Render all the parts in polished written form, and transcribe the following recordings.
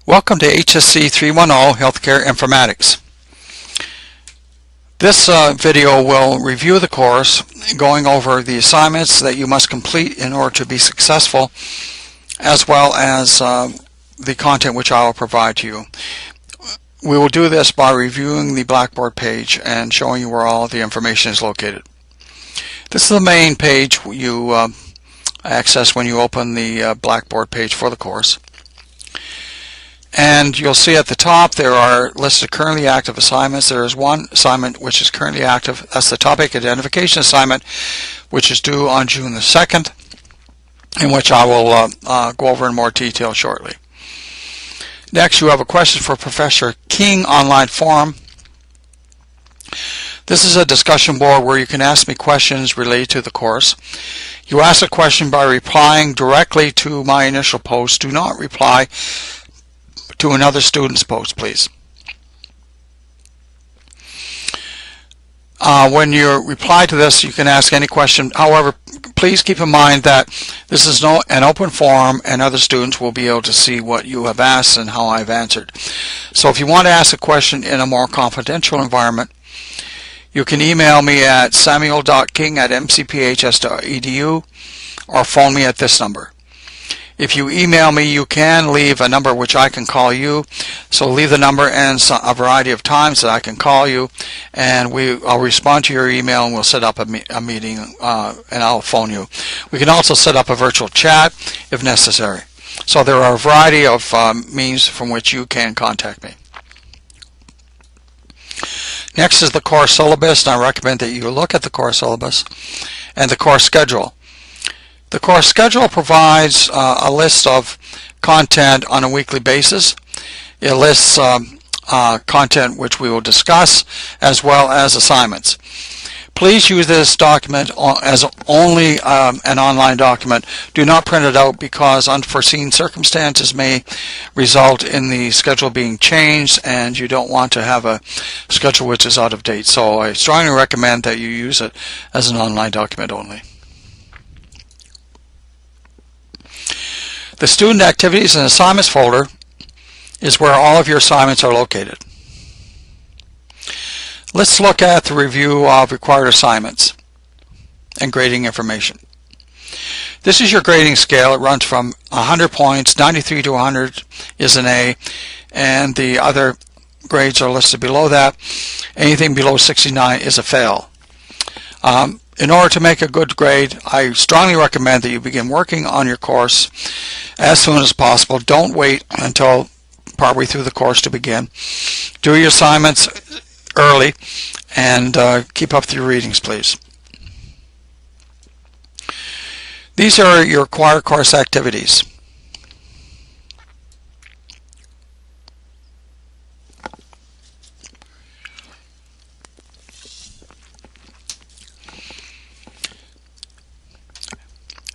Welcome to HSC 310 Healthcare Informatics. This video will review the course, going over the assignments that you must complete in order to be successful, as well as the content which I will provide to you. We will do this by reviewing the Blackboard page and showing you where all of the information is located. This is the main page you access when you open the Blackboard page for the course. And you'll see at the top there are listed currently active assignments. There is one assignment which is currently active. That's the topic identification assignment, which is due on June the 2nd, in which I will go over in more detail shortly. Next, you have a question for Professor King online forum. This is a discussion board where you can ask me questions related to the course. You ask a question by replying directly to my initial post. Do not reply to another student's post, please. When you reply to this, you can ask any question. However, please keep in mind that this is an open forum, and other students will be able to see what you have asked and how I've answered. So if you want to ask a question in a more confidential environment, you can email me at samuel.king@mcphs.edu or phone me at this number. If you email me, you can leave a number which I can call you. So leave the number and a variety of times that I can call you, and I'll respond to your email, and we'll set up a meeting, and I'll phone you. We can also set up a virtual chat if necessary. So there are a variety of means from which you can contact me. Next is the course syllabus, and I recommend that you look at the course syllabus and the course schedule. The course schedule provides a list of content on a weekly basis. It lists content which we will discuss, as well as assignments. Please use this document as only an online document. Do not print it out, because unforeseen circumstances may result in the schedule being changed, and you don't want to have a schedule which is out of date. So I strongly recommend that you use it as an online document only. The Student Activities and Assignments folder is where all of your assignments are located. Let's look at the review of required assignments and grading information. This is your grading scale. It runs from 100 points, 93 to 100 is an A, and the other grades are listed below that. Anything below 69 is a fail. In order to make a good grade, I strongly recommend that you begin working on your course as soon as possible. Don't wait until partway through the course to begin. Do your assignments early, and keep up with your readings, please. These are your required course activities.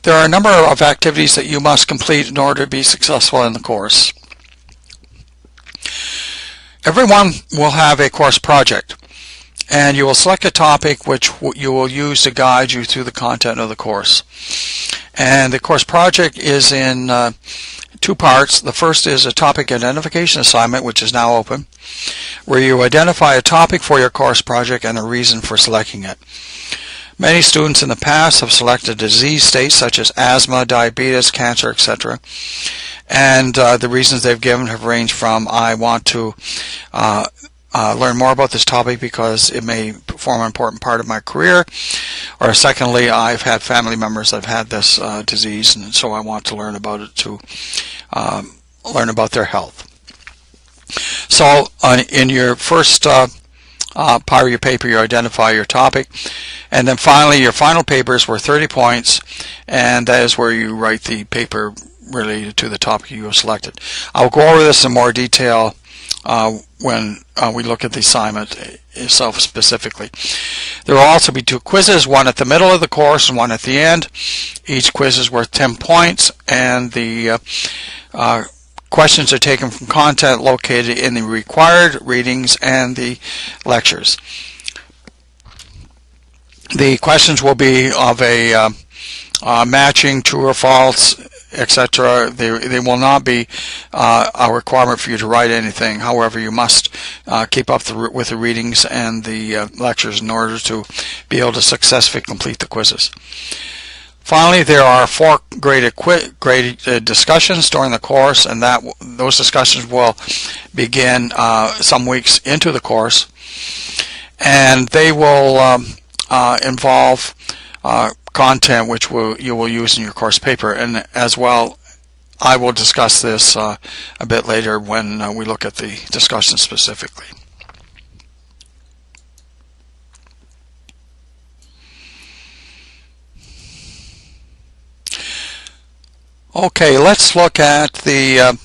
There are a number of activities that you must complete in order to be successful in the course. Everyone will have a course project, and you will select a topic which you will use to guide you through the content of the course. And the course project is in two parts. The first is a topic identification assignment, which is now open, where you identify a topic for your course project and the reason for selecting it. Many students in the past have selected disease states such as asthma, diabetes, cancer, etc. And the reasons they've given have ranged from, I want to learn more about this topic because it may form an important part of my career, or secondly, I've had family members that have had this disease, and so I want to learn about it to learn about their health. So in your first part of your paper, you identify your topic, and then finally your final paper is worth 30 points, and that is where you write the paper related to the topic you have selected. I'll go over this in more detail when we look at the assignment itself specifically. There will also be two quizzes, one at the middle of the course and one at the end. Each quiz is worth 10 points, and the questions are taken from content located in the required readings and the lectures. The questions will be of a matching true or false etc. They will not be a requirement for you to write anything. However, you must keep up with the readings and the lectures in order to be able to successfully complete the quizzes. Finally, there are 4 graded discussions during the course, and those discussions will begin some weeks into the course, and they will involve content which you will use in your course paper. And as well, I will discuss this a bit later when we look at the discussion specifically. Okay, let's look at the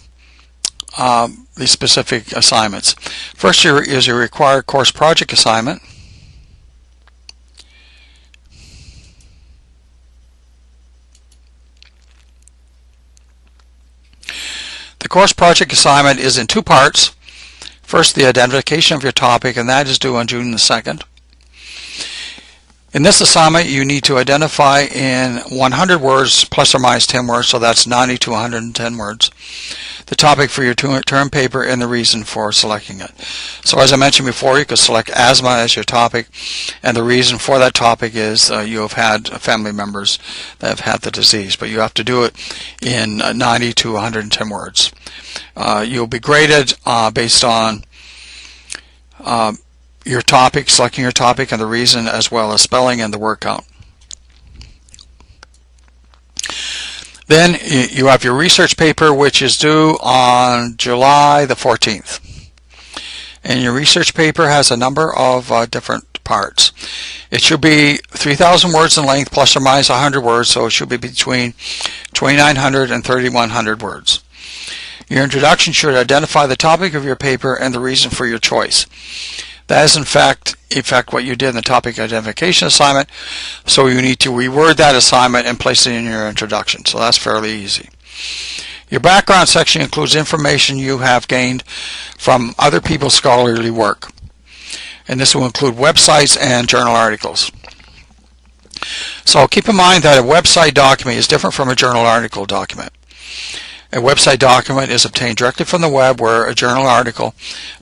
specific assignments. First is your required course project assignment. The course project assignment is in 2 parts. First, the identification of your topic, and that is due on June the 2nd. In this assignment, you need to identify in 100 words plus or minus 10 words, so that's 90 to 110 words, the topic for your term paper and the reason for selecting it. So as I mentioned before, you could select asthma as your topic, and the reason for that topic is you have had family members that have had the disease, but you have to do it in 90 to 110 words. You'll be graded based on your topic, selecting your topic and the reason, as well as spelling and the word count. Then you have your research paper, which is due on July the 14th. And your research paper has a number of different parts. It should be 3,000 words in length plus or minus 100 words, so it should be between 2,900 and 3,100 words. Your introduction should identify the topic of your paper and the reason for your choice. That is in fact what you did in the topic identification assignment, so you need to reword that assignment and place it in your introduction. So that's fairly easy. Your background section includes information you have gained from other people's scholarly work, and this will include websites and journal articles. So keep in mind that a website document is different from a journal article document. A website document is obtained directly from the web, where a journal article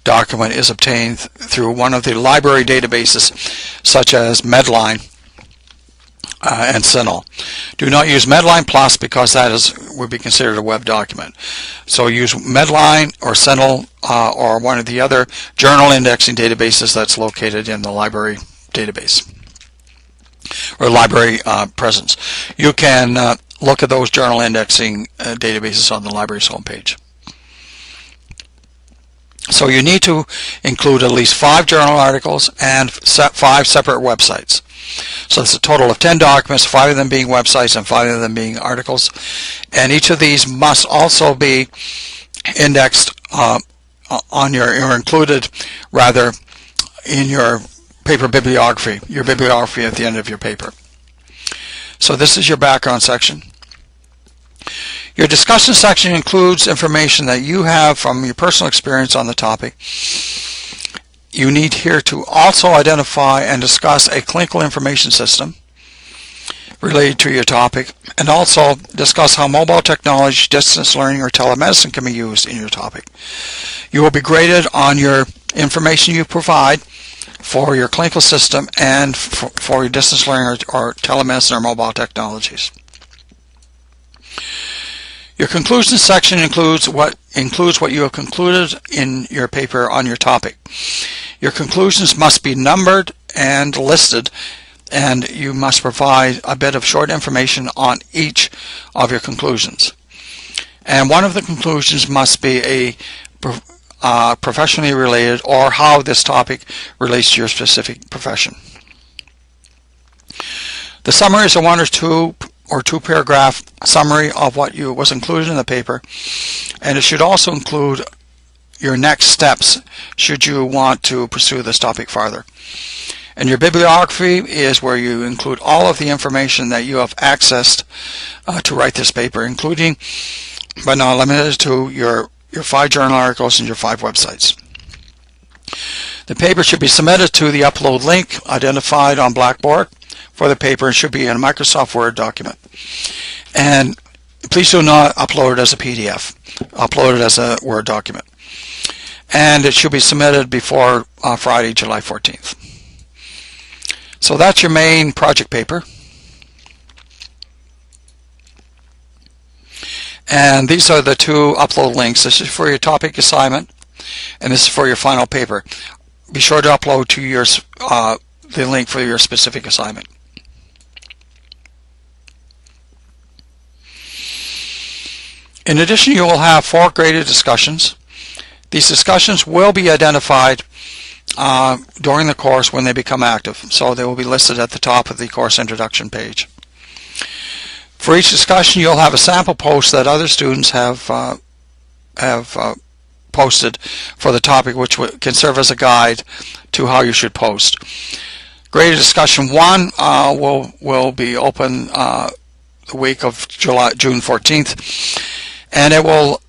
document is obtained through one of the library databases such as Medline and CINAHL. Do not use Medline Plus because that would be considered a web document. So use Medline or CINAHL or one of the other journal indexing databases that's located in the library database or library presence. You can look at those journal indexing databases on the library's homepage. So you need to include at least 5 journal articles and 5 separate websites. So it's a total of 10 documents, 5 of them being websites and 5 of them being articles. And each of these must also be indexed included in your paper bibliography at the end of your paper. So this is your background section. Your discussion section includes information that you have from your personal experience on the topic. You need here to also identify and discuss a clinical information system related to your topic, and also discuss how mobile technology, distance learning, or telemedicine can be used in your topic. You will be graded on your information you provide for your clinical system and for your distance learning or telemedicine or mobile technologies. Your conclusion section includes what you have concluded in your paper on your topic. Your conclusions must be numbered and listed, and you must provide a bit of short information on each of your conclusions. And one of the conclusions must be professionally related, or how this topic relates to your specific profession. The summary is a 1 or 2 paragraph summary of what was included in the paper, and it should also include your next steps should you want to pursue this topic farther. And your bibliography is where you include all of the information that you have accessed to write this paper, including but not limited to your 5 journal articles and your 5 websites. The paper should be submitted to the upload link identified on Blackboard for the paper, and should be in a Microsoft Word document. And please do not upload it as a PDF. Upload it as a Word document. And it should be submitted before Friday, July 14th. So that's your main project paper. And these are the two upload links. This is for your topic assignment, and this is for your final paper. Be sure to upload to your the link for your specific assignment. In addition, you will have 4 graded discussions. These discussions will be identified during the course when they become active, so they will be listed at the top of the course introduction page. For each discussion, you'll have a sample post that other students have posted for the topic, which can serve as a guide to how you should post. Graded discussion 1 will be open the week of June 14th, and it will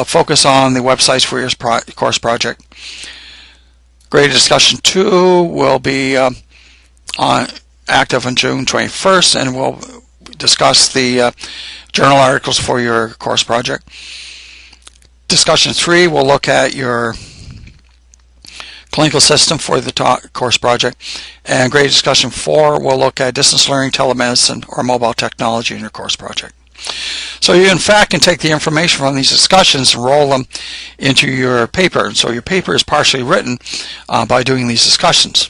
focus on the websites for your course project. Graded discussion 2 will be active on June 21st, and will discuss the journal articles for your course project. Discussion 3 will look at your clinical system for the course project, and graded discussion 4 will look at distance learning, telemedicine, or mobile technology in your course project. So you in fact can take the information from these discussions and roll them into your paper, and so your paper is partially written by doing these discussions.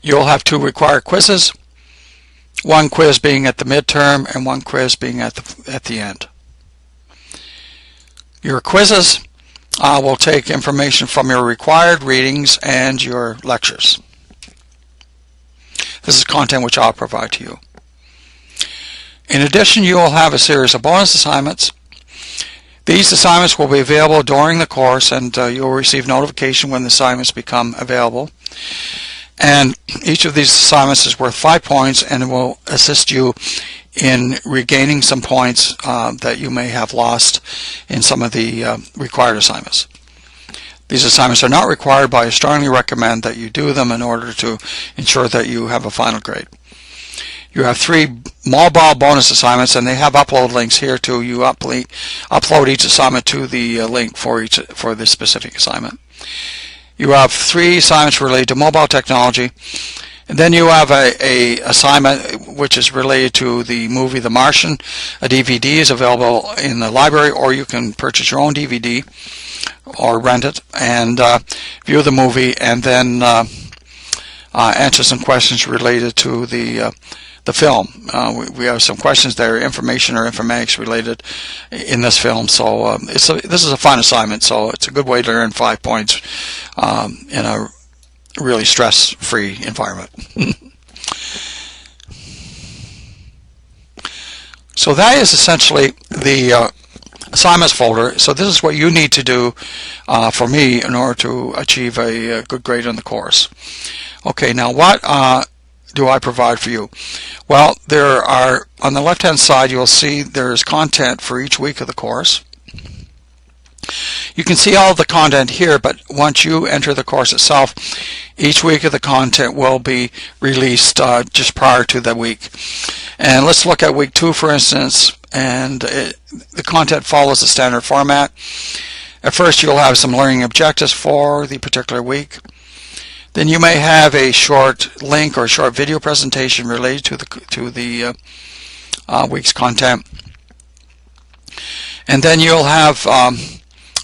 You'll have 2 required quizzes, 1 quiz being at the midterm and 1 quiz being at the end. Your quizzes will take information from your required readings and your lectures. This is content which I'll provide to you. In addition, you will have a series of bonus assignments. These assignments will be available during the course, and you'll receive notification when the assignments become available. And each of these assignments is worth 5 points, and it will assist you in regaining some points that you may have lost in some of the required assignments. These assignments are not required, but I strongly recommend that you do them in order to ensure that you have a final grade. You have 3 mobile bonus assignments, and they have upload links here too. You upload each assignment to the link for the specific assignment. You have 3 assignments related to mobile technology, and then you have a assignment which is related to the movie The Martian. A DVD is available in the library, or you can purchase your own DVD or rent it and view the movie, and then answer some questions related to the film. We have some questions that are information or informatics related in this film, so this is a fun assignment, so it's a good way to earn 5 points in a really stress-free environment. So that is essentially the assignments folder. So this is what you need to do for me in order to achieve a good grade on the course. Okay, now what do I provide for you? Well, there are, on the left hand side, you'll see there's content for each week of the course. You can see all the content here, but once you enter the course itself, each week of the content will be released just prior to the week. And let's look at week 2, for instance, and the content follows the standard format. At first, you'll have some learning objectives for the particular week. Then you may have a short link or a short video presentation related to the week's content. And then you'll have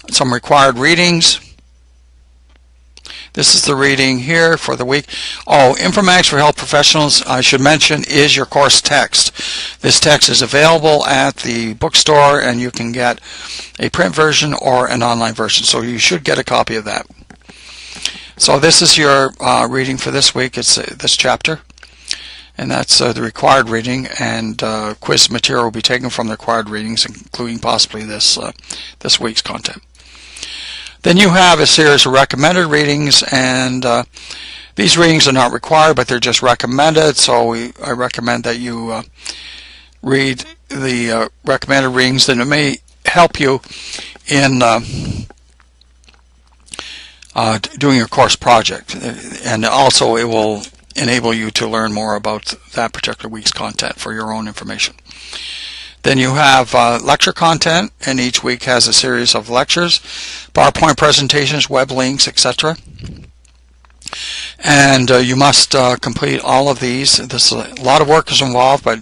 some required readings. This is the reading here for the week. Oh, Informatics for Health Professionals, I should mention, is your course text. This text is available at the bookstore, and you can get a print version or an online version, so you should get a copy of that. So this is your reading for this week. It's this chapter, and that's the required reading, and quiz material will be taken from the required readings, including possibly this week's content. Then you have a series of recommended readings, and these readings are not required, but they're just recommended, so I recommend that you read the recommended readings, and it may help you in doing your course project, and also it will enable you to learn more about that particular week's content for your own information. Then you have lecture content, and each week has a series of lectures, PowerPoint presentations, web links, etc. And you must complete all of these. This a lot of work is involved, but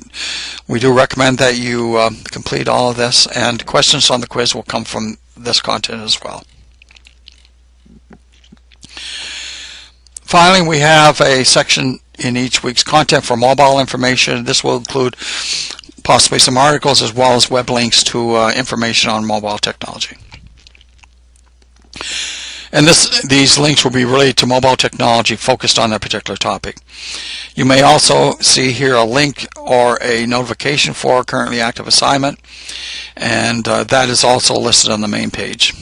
we do recommend that you complete all of this, and questions on the quiz will come from this content as well. Finally, we have a section in each week's content for mobile information. This will include possibly some articles as well as web links to information on mobile technology. And these links will be related to mobile technology focused on that particular topic. You may also see here a link or a notification for a currently active assignment, and that is also listed on the main page.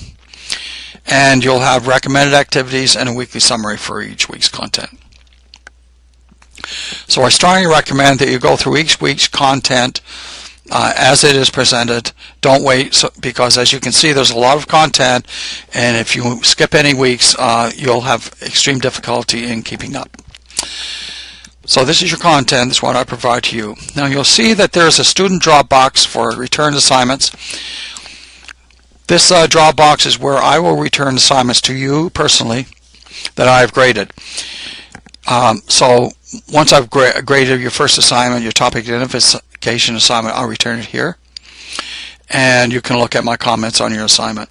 And you'll have recommended activities and a weekly summary for each week's content. So I strongly recommend that you go through each week's content as it is presented. Don't wait, because as you can see, there's a lot of content, and if you skip any weeks, you'll have extreme difficulty in keeping up. So this is your content. This is what I provide to you. Now you'll see that there's a student drop box for returned assignments. This drop box is where I will return assignments to you personally that I have graded. So once I've graded your first assignment, your topic identification assignment, I'll return it here, and you can look at my comments on your assignment.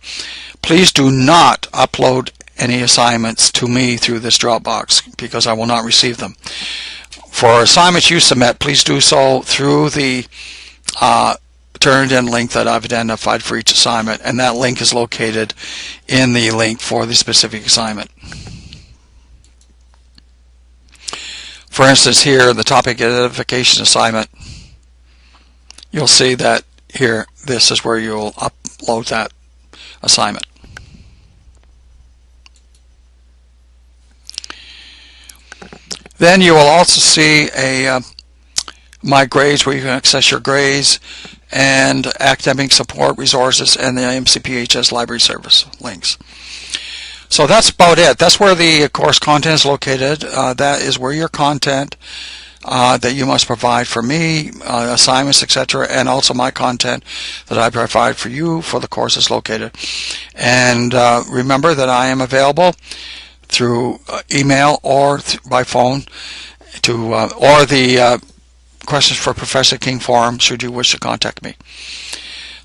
Please do not upload any assignments to me through this Dropbox, because I will not receive them. For assignments you submit, please do so through the turned in link that I've identified for each assignment, and that link is located in the link for the specific assignment. For instance, here, the topic identification assignment, you'll see that here, this is where you'll upload that assignment. Then you will also see My Grades, where you can access your grades and academic support resources and the MCPHS library service links. So that's about it. That's where the course content is located. That is where your content that you must provide for me, assignments, etc., and also my content that I provide for you for the course is located. And remember that I am available through email or by phone to or the Questions for Professor King forum should you wish to contact me.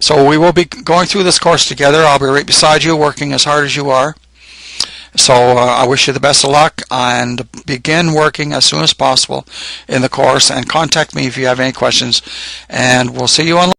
So we will be going through this course together. I'll be right beside you, working as hard as you are. So I wish you the best of luck, and begin working as soon as possible in the course, and contact me if you have any questions, and we'll see you online.